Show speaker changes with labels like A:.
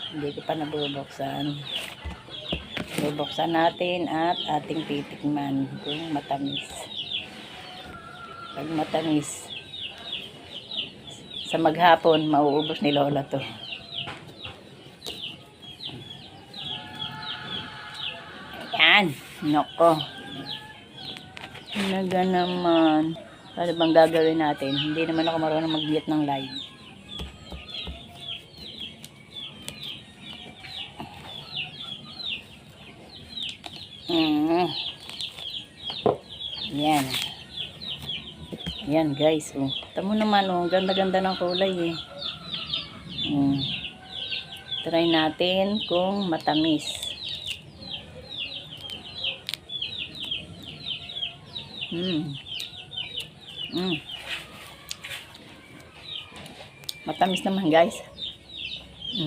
A: Hindi ko pa nabubuksan. Bubuksan natin at ating titikman kung matamis. Pag matamis, sa maghapon, mauubos ni Lola to. Ayan. Nako. Naga naman. Paano bang gagawin natin? Hindi naman ako marunong mag-mute ng live. Yan. Yan guys. Oh. Tamo naman oh. Ganda-ganda ng kulay eh. Try natin kung matamis. Matamis naman guys.